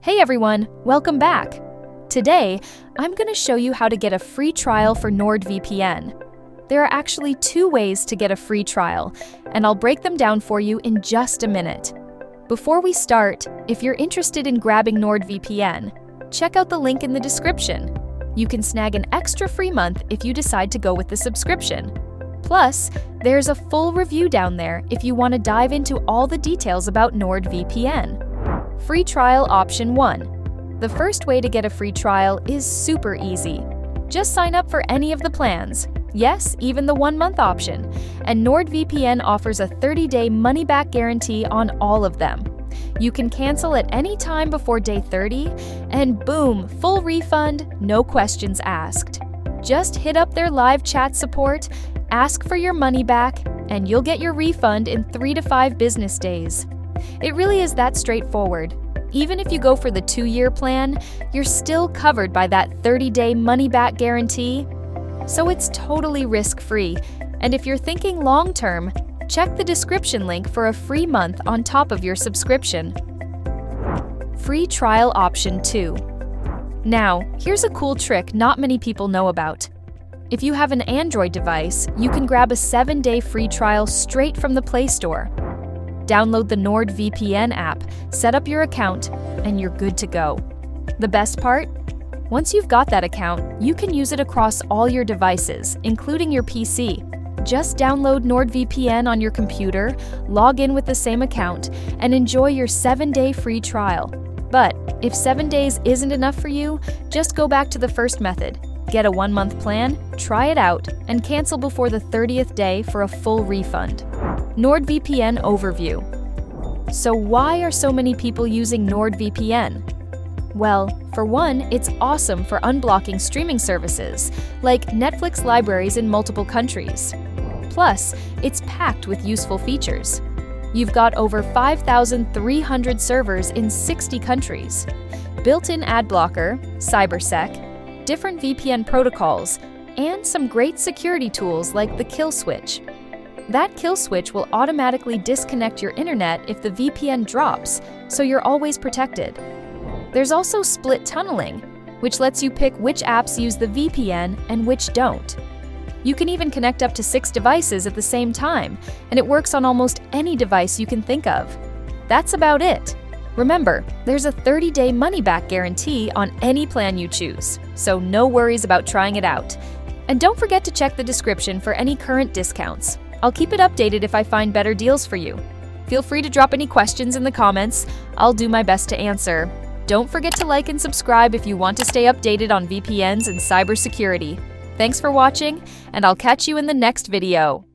Hey everyone, welcome back. Today, I'm going to show you how to get a free trial for NordVPN. There are actually two ways to get a free trial, and I'll break them down for you in just a minute. Before we start, if you're interested in grabbing NordVPN, check out the link in the description. You can snag an extra free month if you decide to go with the subscription. Plus, there's a full review down there if you want to dive into all the details about NordVPN. Free trial option 1. The first way to get a free trial is super easy. Just sign up for any of the plans. Yes, even the 1-month option. And NordVPN offers a 30-day money-back guarantee on all of them. You can cancel at any time before day 30, and boom, full refund, no questions asked. Just hit up their live chat support, ask for your money back, and you'll get your refund in 3 to 5 business days. It really is that straightforward. Even if you go for the 2-year plan, you're still covered by that 30-day money-back guarantee. So it's totally risk-free. And if you're thinking long-term, check the description link for a free month on top of your subscription. Free trial option 2. Now, here's a cool trick not many people know about. If you have an Android device, you can grab a 7-day free trial straight from the Play Store. Download the NordVPN app, set up your account, and you're good to go. The best part? Once you've got that account, you can use it across all your devices, including your PC. Just download NordVPN on your computer, log in with the same account, and enjoy your 7-day free trial. But if 7 days isn't enough for you, just go back to the first method. Get a 1-month plan, try it out, and cancel before the 30th day for a full refund. NordVPN overview. So why are so many people using NordVPN? Well, for one, it's awesome for unblocking streaming services, like Netflix libraries in multiple countries. Plus, it's packed with useful features. You've got over 5,300 servers in 60 countries, built-in ad blocker, cybersec, different VPN protocols, and some great security tools like the kill switch. That kill switch will automatically disconnect your internet if the VPN drops, so you're always protected. There's also split tunneling, which lets you pick which apps use the VPN and which don't. You can even connect up to 6 devices at the same time, and it works on almost any device you can think of. That's about it. Remember, there's a 30-day money-back guarantee on any plan you choose, so no worries about trying it out. And don't forget to check the description for any current discounts. I'll keep it updated if I find better deals for you. Feel free to drop any questions in the comments. I'll do my best to answer. Don't forget to like and subscribe if you want to stay updated on VPNs and cybersecurity. Thanks for watching, and I'll catch you in the next video.